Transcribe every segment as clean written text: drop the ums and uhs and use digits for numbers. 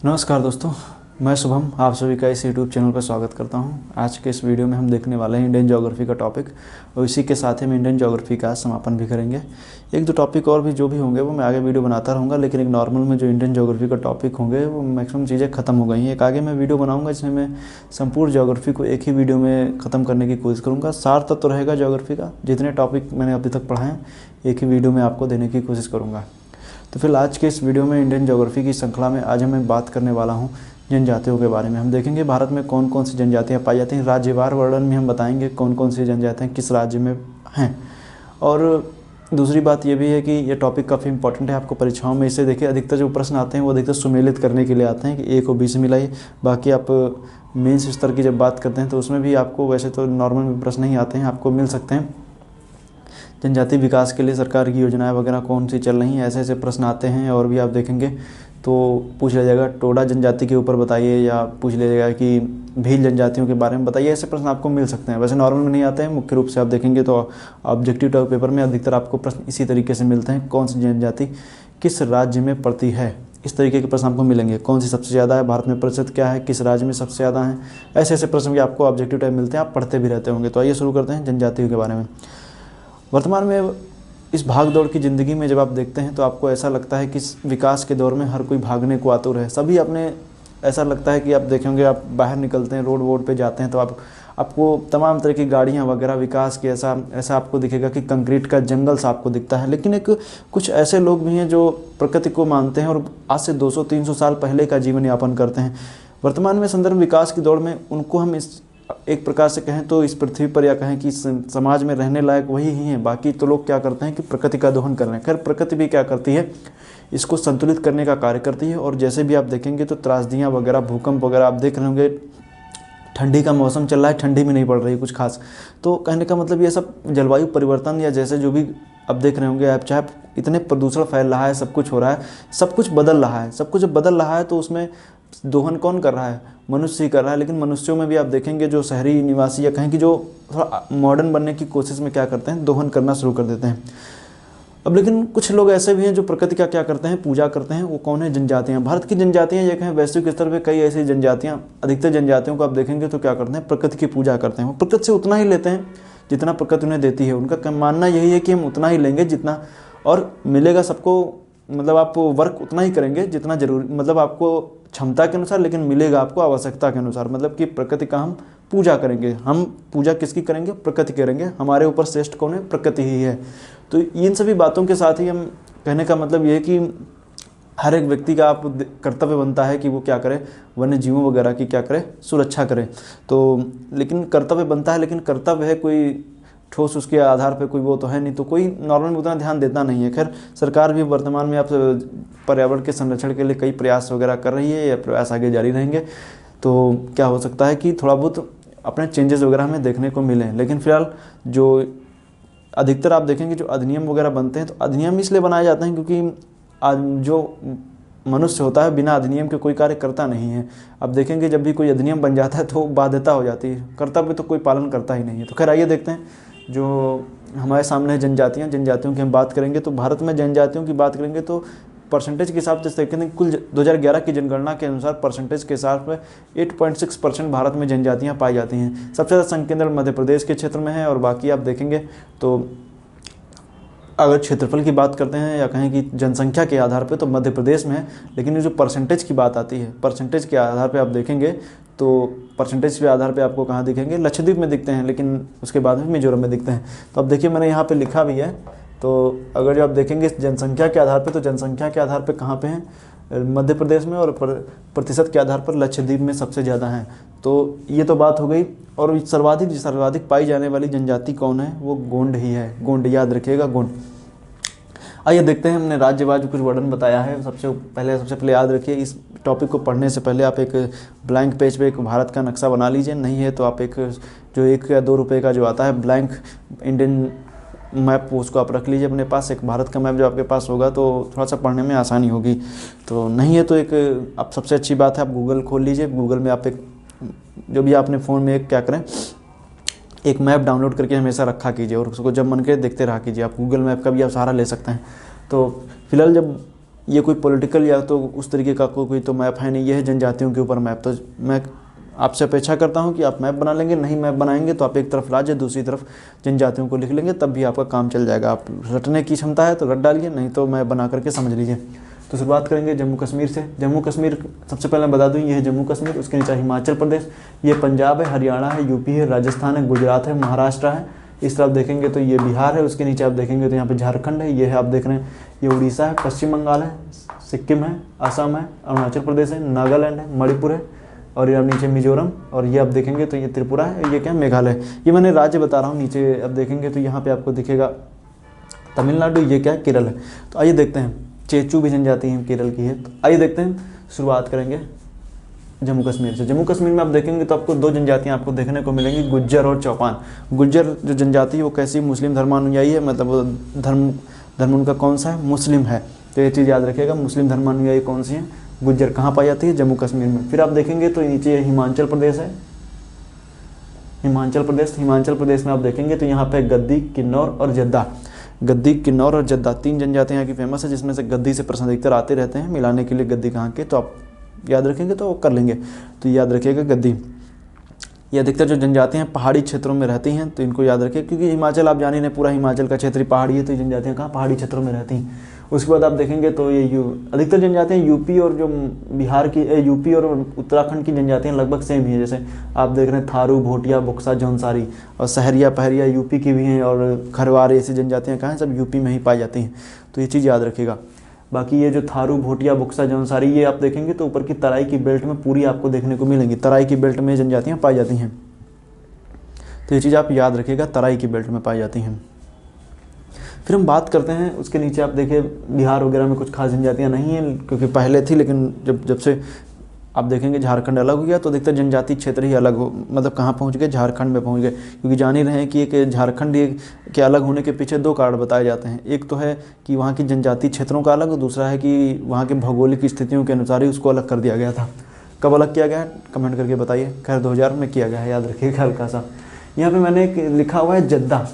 नमस्कार दोस्तों, मैं शुभम आप सभी का इस यूट्यूब चैनल पर स्वागत करता हूं। आज के इस वीडियो में हम देखने वाले हैं इंडियन ज्योग्राफी का टॉपिक और इसी के साथ ही हम इंडियन ज्योग्राफी का समापन भी करेंगे। एक दो टॉपिक और भी जो भी होंगे वो मैं आगे वीडियो बनाता रहूँगा, लेकिन एक नॉर्मल में जो इंडियन ज्योग्राफी का टॉपिक होंगे वो मैक्सिमम चीज़ें खत्म हो गई हैं। एक आगे मैं वीडियो बनाऊँगा जिसमें मैं संपूर्ण ज्योग्राफी को एक ही वीडियो में ख़त्म करने की कोशिश करूँगा। सार तत्व रहेगा ज्योग्राफी का, जितने टॉपिक मैंने अभी तक पढ़ाए हैं एक ही वीडियो में आपको देने की कोशिश करूँगा। तो फिर आज के इस वीडियो में इंडियन ज्योग्राफी की श्रृंखला में आज मैं बात करने वाला हूँ जनजातियों के बारे में। हम देखेंगे भारत में कौन कौन सी जनजातियाँ पाई जाती हैं, राज्यवार वर्णन में हम बताएंगे कौन कौन सी जनजातियाँ किस राज्य में हैं। और दूसरी बात ये भी है कि ये टॉपिक काफ़ी इंपॉर्टेंट है आपको परीक्षाओं में। इसे देखिए अधिकतर जो प्रश्न आते हैं वो अधिकतर सुमेलित करने के लिए आते हैं कि ए को बी से मिलाइए। बाकी आप मेंस स्तर की जब बात करते हैं तो उसमें भी आपको वैसे तो नॉर्मल में प्रश्न नहीं आते हैं, आपको मिल सकते हैं। जनजाति विकास के लिए सरकार की योजनाएं वगैरह कौन सी चल रही हैं, ऐसे ऐसे प्रश्न आते हैं। और भी आप देखेंगे तो पूछ लिया जाएगा टोडा जनजाति के ऊपर बताइए, या पूछ लिया जाएगा कि भील जनजातियों के बारे में बताइए। ऐसे प्रश्न आपको मिल सकते हैं। वैसे नॉर्मल में नहीं आते हैं, मुख्य रूप से आप देखेंगे तो ऑब्जेक्टिव टाइप पेपर में अधिकतर आपको प्रश्न इसी तरीके से मिलते हैं, कौन सी जनजाति किस राज्य में पड़ती है। इस तरीके के प्रश्न आपको मिलेंगे। कौन सी सबसे ज़्यादा है, भारत में प्रतिशत क्या है, किस राज्य में सबसे ज़्यादा है, ऐसे ऐसे प्रश्न भी आपको ऑब्जेक्टिव टाइप मिलते हैं, आप पढ़ते भी रहते होंगे। तो आइए शुरू करते हैं जनजातियों के बारे में। वर्तमान में इस भाग दौड़ की ज़िंदगी में जब आप देखते हैं तो आपको ऐसा लगता है कि इस विकास के दौर में हर कोई भागने को आतुर है। सभी अपने ऐसा लगता है कि आप देखेंगे, आप बाहर निकलते हैं, रोड वोड पे जाते हैं तो आपको तमाम तरह की गाड़ियां वगैरह विकास की ऐसा आपको दिखेगा कि कंक्रीट का जंगल सा आपको दिखता है। लेकिन कुछ ऐसे लोग भी हैं जो प्रकृति को मानते हैं और आज से 200-300 साल पहले का जीवन यापन करते हैं। वर्तमान में संदर्भ विकास की दौड़ में उनको हम एक प्रकार से कहें तो इस पृथ्वी पर, या कहें कि समाज में रहने लायक वही ही हैं। बाकी तो लोग क्या करते हैं कि प्रकृति का दोहन कर रहे हैं। खैर प्रकृति भी क्या करती है, इसको संतुलित करने का कार्य करती है। और जैसे भी आप देखेंगे तो त्रासदियाँ वगैरह, भूकंप वगैरह आप देख रहे होंगे। ठंडी का मौसम चल रहा है, ठंडी भी नहीं पड़ रही कुछ खास। तो कहने का मतलब ये सब जलवायु परिवर्तन या जैसे जो भी अब देख रहे होंगे आप, चाहे इतने प्रदूषण फैल रहा है, सब कुछ हो रहा है, सब कुछ बदल रहा है। सब कुछ जब बदल रहा है तो उसमें दोहन कौन कर रहा है, मनुष्य ही कर रहा है। लेकिन मनुष्यों में भी आप देखेंगे जो शहरी निवासी या कहें कि जो थोड़ा मॉडर्न बनने की कोशिश में क्या करते हैं, दोहन करना शुरू कर देते हैं। अब लेकिन कुछ लोग ऐसे भी हैं जो प्रकृति का क्या करते हैं, पूजा करते हैं। वो कौन है, जनजातियाँ। भारत की जनजातियाँ ये कहें वैश्विक स्तर पर कई ऐसी जनजातियाँ, अधिकतर जनजातियों को आप देखेंगे तो क्या करते हैं, प्रकृति की पूजा करते हैं। वो प्रकृति से उतना ही लेते हैं जितना प्रकृति उन्हें देती है। उनका मानना यही है कि हम उतना ही लेंगे जितना, और मिलेगा सबको, मतलब आप वर्क उतना ही करेंगे जितना जरूरी, मतलब आपको क्षमता के अनुसार, लेकिन मिलेगा आपको आवश्यकता के अनुसार। मतलब कि प्रकृति का हम पूजा करेंगे। हम पूजा किसकी करेंगे, प्रकृति करेंगे। हमारे ऊपर श्रेष्ठ कौन है, प्रकृति ही है। तो इन सभी बातों के साथ ही हम कहने का मतलब ये है कि हर एक व्यक्ति का आप कर्तव्य बनता है कि वो क्या करे, वन्य जीवों वगैरह की क्या करे, सुरक्षा करे। तो लेकिन कर्तव्य बनता है, लेकिन कर्तव्य है कोई ठोस उसके आधार पे कोई वो तो है नहीं, तो कोई नॉर्मल में उतना ध्यान देता नहीं है। खैर सरकार भी वर्तमान में आप पर्यावरण के संरक्षण के लिए कई प्रयास वगैरह कर रही है, या प्रयास आगे जारी रहेंगे। तो क्या हो सकता है कि थोड़ा बहुत अपने चेंजेस वगैरह हमें देखने को मिले। लेकिन फिलहाल जो अधिकतर आप देखेंगे जो अधिनियम वगैरह बनते हैं, तो अधिनियम इसलिए बनाए जाते हैं क्योंकि आज जो मनुष्य होता है बिना अधिनियम के कोई कार्य करता नहीं है। अब देखेंगे जब भी कोई अधिनियम बन जाता है तो बाध्यता हो जाती है, कर्तव्य तो कोई पालन करता ही नहीं है। तो खैर आइए देखते हैं जो हमारे सामने जनजातियाँ, जनजातियों की हम बात करेंगे तो भारत में जनजातियों की बात करेंगे तो परसेंटेज के हिसाब से देखें कुल 2011 की जनगणना के अनुसार परसेंटेज के हिसाब से 8.6% भारत में जनजातियाँ पाई जाती हैं। सबसे ज़्यादा संकेंद्रण मध्य प्रदेश के क्षेत्र में है, और बाकी आप देखेंगे तो अगर क्षेत्रफल की बात करते हैं या कहें कि जनसंख्या के आधार पे तो मध्य प्रदेश में है। लेकिन ये जो परसेंटेज की बात आती है, परसेंटेज के आधार पे आप देखेंगे तो परसेंटेज के आधार पे आपको कहाँ दिखेंगे, लक्षद्वीप में दिखते हैं, लेकिन उसके बाद में मिजोरम में दिखते हैं। तो अब देखिए मैंने यहाँ पे लिखा भी है, तो अगर जो आप देखेंगे जनसंख्या के आधार पे तो जनसंख्या के आधार पे कहाँ पे हैं, मध्य प्रदेश में, और प्रतिशत के आधार पर लक्षद्वीप में सबसे ज़्यादा हैं। तो ये तो बात हो गई। और सर्वाधिक पाई जाने वाली जनजाति कौन है, वो गोंड ही है। गोंड याद रखिएगा, गोंड। आइए देखते हैं, हमने राज्यवार कुछ वर्णन बताया है। सबसे पहले याद रखिए, इस टॉपिक को पढ़ने से पहले आप एक ब्लैंक पेज पे एक भारत का नक्शा बना लीजिए। नहीं है तो आप एक जो 1 या 2 रुपये का जो आता है ब्लैंक इंडियन मैप, उसको आप रख लीजिए अपने पास। एक भारत का मैप जो आपके पास होगा तो थोड़ा सा पढ़ने में आसानी होगी। तो नहीं है तो एक आप सबसे अच्छी बात है आप गूगल खोल लीजिए। गूगल में आप एक जो भी आपने फ़ोन में एक क्या करें, एक मैप डाउनलोड करके हमेशा रखा कीजिए और उसको जब मन करे देखते रहा कीजिए। आप गूगल मैप का भी आप सहारा ले सकते हैं। तो फिलहाल जब ये कोई पॉलिटिकल या तो उस तरीके का कोई तो मैप है नहीं, ये है जनजातियों के ऊपर मैप। तो मैं आपसे अपेक्षा करता हूँ कि आप मैप बना लेंगे, नहीं मैप बनाएंगे तो आप एक तरफ राज्य दूसरी तरफ जनजातियों को लिख लेंगे, तब भी आपका काम चल जाएगा। आप रटने की क्षमता है तो रट डालिए, नहीं तो मैप बना करके समझ लीजिए। तो शुरुआत करेंगे जम्मू कश्मीर से। जम्मू कश्मीर सबसे पहले बता दूँ, ये है जम्मू कश्मीर, उसके नीचे हिमाचल प्रदेश, ये पंजाब है, हरियाणा है, यूपी है, राजस्थान है, गुजरात है, महाराष्ट्र है। इस तरफ देखेंगे तो ये बिहार है, उसके नीचे आप देखेंगे तो यहाँ पे झारखंड है, ये है आप देख रहे हैं ये उड़ीसा है, पश्चिम बंगाल है, सिक्किम है, असम है, अरुणाचल प्रदेश है, नागालैंड है, मणिपुर है, और ये आप नीचे मिजोरम, और ये आप देखेंगे तो ये त्रिपुरा है, ये क्या मेघालय। ये मैंने राज्य बता रहा हूँ। नीचे आप देखेंगे तो यहाँ पे आपको दिखेगा तमिलनाडु, ये क्या है केरल है। तो आइए देखते हैं, चेचू भी जनजाति है केरल की है। तो आइए देखते हैं, शुरुआत करेंगे जम्मू कश्मीर से। जम्मू कश्मीर में आप देखेंगे तो आपको 2 जनजातियाँ आपको देखने को मिलेंगी, गुज्जर और चौपान। गुज्जर जो जनजाति है वो कैसी मुस्लिम धर्मानुयायी है, मतलब धर्म उनका कौन सा है, मुस्लिम है। तो ये चीज़ याद रखिएगा, मुस्लिम धर्मानुयायी कौन सी है, गुज्जर। कहाँ पाई जाती है, जम्मू कश्मीर में। फिर आप देखेंगे तो नीचे हिमाचल प्रदेश है, हिमाचल प्रदेश में आप देखेंगे तो यहाँ पे गद्दी, किन्नौर और जद्दा। गद्दी, किन्नौर और जद्दा 3 जनजातियाँ यहाँ की फेमस है, जिसमें से गद्दी से प्रश्न अधिकतर आते रहते हैं मिलाने के लिए, गद्दी कहाँ के, तो आप याद रखेंगे तो कर लेंगे। तो याद रखिएगा गद्दी। ये अधिकतर जो जनजातियाँ पहाड़ी क्षेत्रों में रहती हैं, तो इनको याद रखिए, क्योंकि हिमाचल आप जान ही नहीं, पूरा हिमाचल का क्षेत्र पहाड़ी है, तो ये जनजातियाँ कहाँ पहाड़ी क्षेत्रों में रहती हैं। उसके बाद आप देखेंगे तो ये अधिकतर जनजातियाँ यूपी और जो बिहार की यूपी और उत्तराखंड की जनजातियाँ लगभग सेम ही है। जैसे आप देख रहे हैं थारू, भोटिया, बुक्सा, जौनसारी, और सहरिया पहरिया यूपी की भी हैं, और खरवार, ऐसी जनजातियाँ कहाँ हैं, सब यूपी में ही पाई जाती हैं। तो ये चीज़ याद रखिएगा। बाकी ये जो थारू, भोटिया, बुक्सा, जौनसारी, ये आप देखेंगे तो ऊपर की तराई की बेल्ट में पूरी आपको देखने को मिलेंगी। तराई की बेल्ट में जनजातियाँ पाई जाती हैं, तो ये चीज़ आप याद रखिएगा, तराई की बेल्ट में पाई जाती हैं। फिर हम बात करते हैं, उसके नीचे आप देखिए बिहार वगैरह में कुछ खास जनजातियाँ नहीं हैं, क्योंकि पहले थी, लेकिन जब से आप देखेंगे झारखंड अलग हो गया, तो अधिकतर जनजाति क्षेत्र ही अलग हो, मतलब कहाँ पहुँच गए, झारखंड में पहुँच गए। क्योंकि जान ही रहे हैं कि एक झारखंड के अलग होने के पीछे 2 कारण बताए जाते हैं। एक तो है कि वहाँ की जनजाति क्षेत्रों का अलग, और दूसरा है कि वहाँ के भौगोलिक स्थितियों के अनुसार ही उसको अलग कर दिया गया था। कब अलग किया गया है, कमेंट करके बताइए। खैर 2000 में किया गया है, याद रखिएगा हल्का सा। यहाँ पे मैंने एक लिखा हुआ है जद्दा।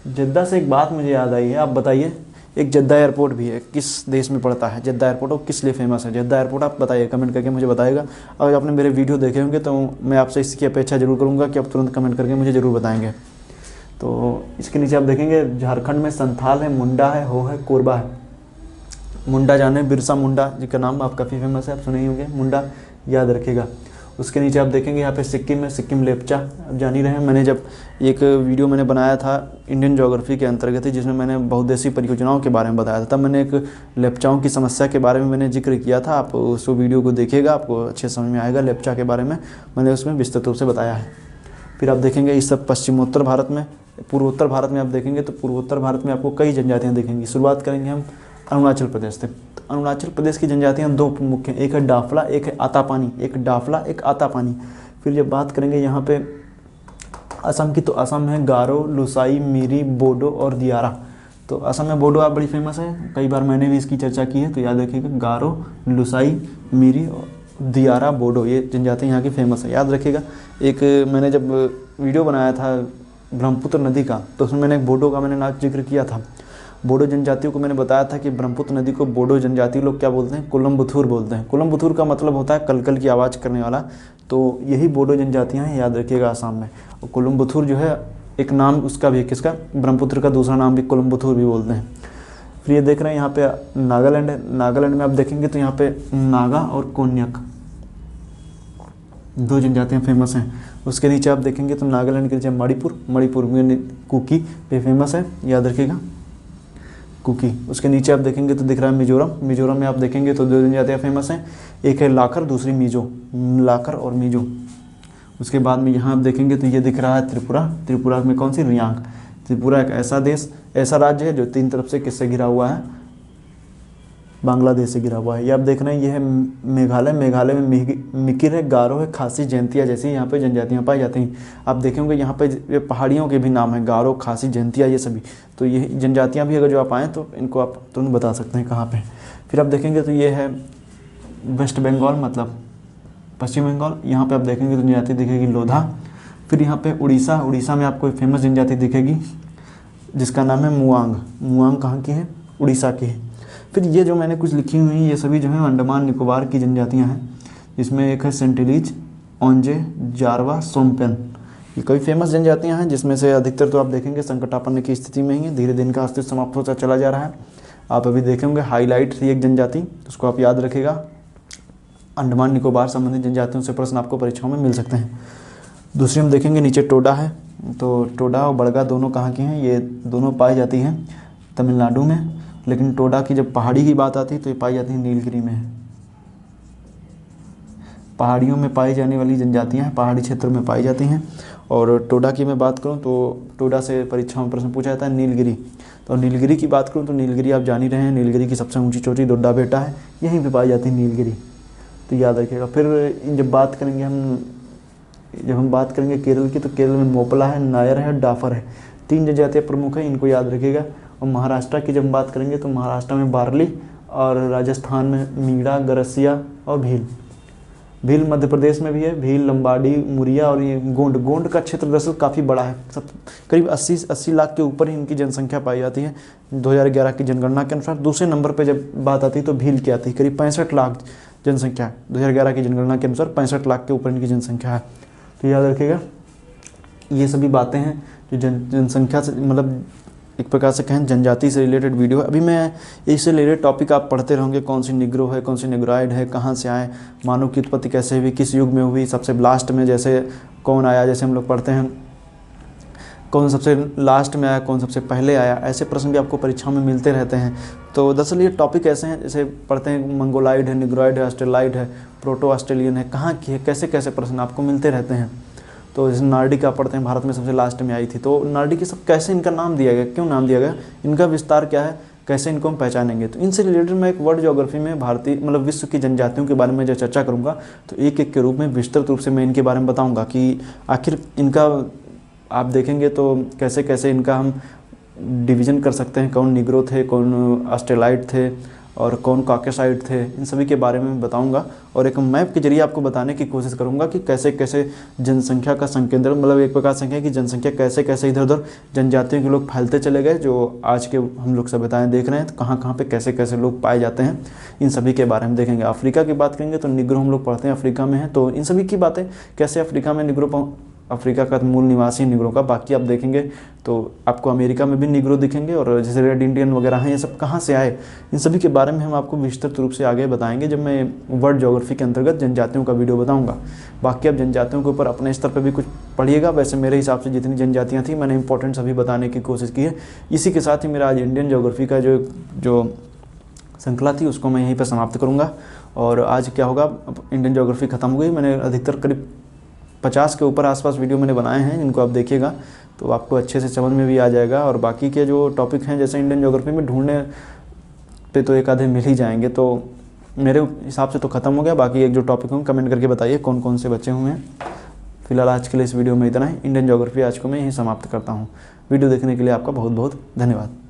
जद्दा से एक बात मुझे याद आई है, आप बताइए। एक जद्दा एयरपोर्ट भी है, किस देश में पड़ता है जद्दा एयरपोर्ट, और किस लिए फेमस है जद्दा एयरपोर्ट, आप बताइए, कमेंट करके मुझे बताइएगा। अगर आपने मेरे वीडियो देखे होंगे तो मैं आपसे इसकी अपेक्षा जरूर करूँगा कि आप तुरंत कमेंट करके मुझे ज़रूर बताएंगे। तो इसके नीचे आप देखेंगे झारखंड में संथाल है, मुंडा है, हो है, कोरबा है। मुंडा जाने, बिरसा मुंडा जी का नाम आप काफ़ी फेमस है, आप सुने ही होंगे, मुंडा याद रखिएगा। उसके नीचे आप देखेंगे यहाँ पे सिक्किम में, सिक्किम लेप्चा, आप जान ही रहे हैं। मैंने जब एक वीडियो मैंने बनाया था इंडियन ज्योग्राफी के अंतर्गत ही, जिसमें मैंने बहुउद्देशीय परियोजनाओं के बारे में बताया था, तब मैंने एक लेप्चाओं की समस्या के बारे में मैंने जिक्र किया था। आप उस वीडियो को देखिएगा, आपको अच्छे समझ में आएगा। लेप्चा के बारे में मैंने उसमें विस्तृत रूप से बताया है। फिर आप देखेंगे इस सब पश्चिमोत्तर भारत में, पूर्वोत्तर भारत में आप देखेंगे तो पूर्वोत्तर भारत में आपको कई जनजातियाँ दिखेंगी। शुरुआत करेंगे हम अरुणाचल प्रदेश से। तो अरुणाचल प्रदेश की जनजातियाँ 2 मुख्य, एक है डाफला, एक है आतापानी। एक डाफला, एक आतापानी। फिर जब बात करेंगे यहाँ पे असम की, तो असम है गारो, लुसाई, मीरी, बोडो और दियारा। तो असम में बोडो आप बड़ी फेमस है, कई बार मैंने भी इसकी चर्चा की है, तो याद रखिएगा गारो, लुसाई, मीरी, दियारा, बोडो, ये जनजाति यहाँ की फेमस है, याद रखिएगा। एक मैंने जब वीडियो बनाया था ब्रह्मपुत्र नदी का, तो उसमें मैंने एक बोडो का मैंने नाच जिक्र किया था। बोडो जनजातियों को मैंने बताया था कि ब्रह्मपुत्र नदी को बोडो जनजाति लोग क्या बोलते हैं, कुलम्बुथुर बोलते हैं। कुलम्बुथुर का मतलब होता है कलकल की आवाज़ करने वाला, तो यही बोडो जनजातियाँ हैं, याद रखिएगा आसाम में। और कुलम्बुथुर जो है एक नाम उसका भी, किसका, ब्रह्मपुत्र का दूसरा नाम भी कुलम्बुथुर भी बोलते हैं। फिर ये देख रहे हैं यहाँ पे नागालैंड है। नागालैंड में आप देखेंगे तो यहाँ पे नागा और कोन्याक 2 जनजातियाँ फेमस हैं। उसके नीचे आप देखेंगे तो नागालैंड के नीचे मणिपुर में कुकी पे फेमस है, याद रखिएगा, कुकी। उसके नीचे आप देखेंगे तो दिख रहा है मिजोरम में आप देखेंगे तो 2 जनजातियाँ फेमस हैं, एक है लाकर, दूसरी मीजो, लाकर और मीजो। उसके बाद में यहाँ आप देखेंगे तो ये दिख रहा है त्रिपुरा में कौन सी, रियांग। त्रिपुरा एक ऐसा राज्य है जो 3 तरफ से किससे घिरा हुआ है, बांग्लादेश से घिरा हुआ है। ये आप देख रहे हैं, ये है मेघालय में मिकिर है, गारो है, खासी, जयंतिया जैसी यहाँ पे जनजातियाँ पाई जाती हैं। आप देखेंगे यहाँ पे ये पहाड़ियों के भी नाम हैं, गारो, खासी, जयंतिया, ये सभी। तो ये जनजातियाँ भी अगर जो आप आएँ तो इनको आप तुरंत बता सकते हैं कहाँ पे। फिर आप देखेंगे तो ये है वेस्ट बंगाल, मतलब पश्चिम बंगाल। यहाँ पे आप देखेंगे तो जनजाति दिखेगी लोधा। फिर यहाँ पे उड़ीसा में आपको फेमस जनजाति दिखेगी जिसका नाम है मुआंग। कहाँ की है, उड़ीसा की है। फिर ये जो मैंने कुछ लिखी हुई ये सभी जो है अंडमान निकोबार की जनजातियाँ हैं, जिसमें एक है सेंटिलीज, ओंजे, जारवा, सोमपेन। ये कई फेमस जनजातियाँ हैं, जिसमें से अधिकतर तो आप देखेंगे संकटापन्न की स्थिति में ही है, धीरे धीरे इनका अस्तित्व समाप्त होता चला जा रहा है। आप अभी देखेंगे हाईलाइट थी एक जनजाति, उसको आप याद रखेगा। अंडमान निकोबार संबंधित जनजातियों से प्रश्न आपको परीक्षाओं में मिल सकते हैं। दूसरी हम देखेंगे नीचे टोडा है, तो टोडा और बड़गा दोनों कहाँ की हैं, ये दोनों पाई जाती हैं तमिलनाडु में, लेकिन टोडा की जब पहाड़ी की बात आती है तो ये पाई जाती है नीलगिरी में। पहाड़ियों में पाई जाने वाली जनजातियाँ हैं, पहाड़ी क्षेत्रों में पाई जाती हैं। और टोडा की मैं बात करूं तो टोडा से परीक्षाओं में प्रश्न पूछा जाता है नीलगिरी। तो नीलगिरी की बात करूं तो नीलगिरी आप जान ही रहे हैं, नीलगिरी की सबसे ऊंची चोटी डोडा बेटा है, यहीं पे पाई जाती है नीलगिरी, तो याद रखिएगा। फिर जब हम बात करेंगे केरल की, तो केरल में मोपला है, नायर है, डाफर है, 3 जनजातियाँ प्रमुख हैं, इनको याद रखिएगा। और महाराष्ट्र की जब बात करेंगे तो महाराष्ट्र में बार्ली, और राजस्थान में मीणा, गरसिया और भील। भील मध्य प्रदेश में भी है, भील, लंबाडी, मुरिया और ये गोंड का क्षेत्र दरअसल काफ़ी बड़ा है, सब करीब 80 लाख के ऊपर ही इनकी जनसंख्या पाई जाती है 2011 की जनगणना के अनुसार। दूसरे नंबर पे जब बात आती है तो भील की आती है, करीब 65 लाख जनसंख्या है 2011 की जनगणना के अनुसार, 65 लाख के ऊपर इनकी जनसंख्या है। तो याद रखिएगा ये सभी बातें हैं जो जनसंख्या से मतलब एक प्रकार से कहें जनजाति से रिलेटेड वीडियो है। अभी मैं इससे रिलेटेड टॉपिक आप पढ़ते रहोगे, कौन सी निग्रो है, कौन सी निग्रोइड है, कहाँ से आए, मानव की उत्पत्ति कैसे हुई, किस युग में हुई, सबसे लास्ट में जैसे कौन आया, जैसे हम लोग पढ़ते हैं कौन सबसे लास्ट में आया, कौन सबसे पहले आया, ऐसे प्रश्न भी आपको परीक्षाओं में मिलते रहते हैं। तो दरअसल ये टॉपिक ऐसे हैं, जैसे पढ़ते हैं मंगोलाइड है, निग्रोइड है, ऑस्ट्रेलाइड है, प्रोटो ऑस्ट्रेलियन है, कहाँ की है, कैसे कैसे प्रश्न आपको मिलते रहते हैं। तो जैसे नार्डिका पढ़ते हैं, भारत में सबसे लास्ट में आई थी, तो नार्डिक सब कैसे इनका नाम दिया गया, क्यों नाम दिया गया, इनका विस्तार क्या है, कैसे इनको हम पहचानेंगे। तो इनसे रिलेटेड मैं एक वर्ल्ड ज्योग्राफी में भारतीय मतलब विश्व की जनजातियों के बारे में जो चर्चा करूँगा, तो एक एक के रूप में विस्तृत रूप से मैं इनके बारे में बताऊँगा कि आखिर इनका आप देखेंगे तो कैसे कैसे इनका हम डिवीज़न कर सकते हैं, कौन निग्रो थे, कौन ऑस्ट्रेलाइड थे और कौन कॉकेसाइड थे, इन सभी के बारे में बताऊंगा। और एक मैप के जरिए आपको बताने की कोशिश करूंगा कि कैसे कैसे जनसंख्या का संकेंद्रण मतलब एक प्रकार से कि जनसंख्या कैसे कैसे इधर उधर जनजातियों के लोग फैलते चले गए, जो आज के हम लोग सभ्यताएं देख रहे हैं, तो कहाँ कहाँ पे कैसे कैसे लोग पाए जाते हैं, इन सभी के बारे में देखेंगे। अफ्रीका की बात करेंगे तो निग्रो हम लोग पढ़ते हैं अफ्रीका में है, तो इन सभी की बातें कैसे अफ्रीका में निग्रो, अफ्रीका का मूल निवासी निग्रो का, बाकी आप देखेंगे तो आपको अमेरिका में भी निग्रो दिखेंगे, और जैसे रेड इंडियन वगैरह हैं, ये सब कहाँ से आए, इन सभी के बारे में हम आपको विस्तृत रूप से आगे बताएंगे जब मैं वर्ल्ड ज्योग्राफी के अंतर्गत जनजातियों का वीडियो बताऊंगा। बाकी आप जनजातियों के ऊपर अपने स्तर पर भी कुछ पढ़िएगा। वैसे मेरे हिसाब से जितनी जनजातियाँ थी मैंने इंपॉर्टेंट सभी बताने की कोशिश की है। इसी के साथ ही मेरा आज इंडियन ज्योग्राफी का जो श्रृंखला थी उसको मैं यहीं पर समाप्त करूँगा। और आज क्या होगा, इंडियन ज्योग्राफी खत्म हो गई, मैंने अधिकतर करीब 50 के ऊपर आसपास वीडियो मैंने बनाए हैं, इनको आप देखिएगा तो आपको अच्छे से समझ में भी आ जाएगा। और बाकी के जो टॉपिक हैं जैसे इंडियन ज्योग्राफी में ढूंढने पे तो एक आधे मिल ही जाएंगे, तो मेरे हिसाब से तो ख़त्म हो गया। बाकी एक जो टॉपिक होंगे कमेंट करके बताइए कौन कौन से बचे हुए हैं। फिलहाल आज के लिए इस वीडियो में इतना ही। इंडियन ज्योग्राफी आज को मैं यहीं समाप्त करता हूँ। वीडियो देखने के लिए आपका बहुत बहुत धन्यवाद।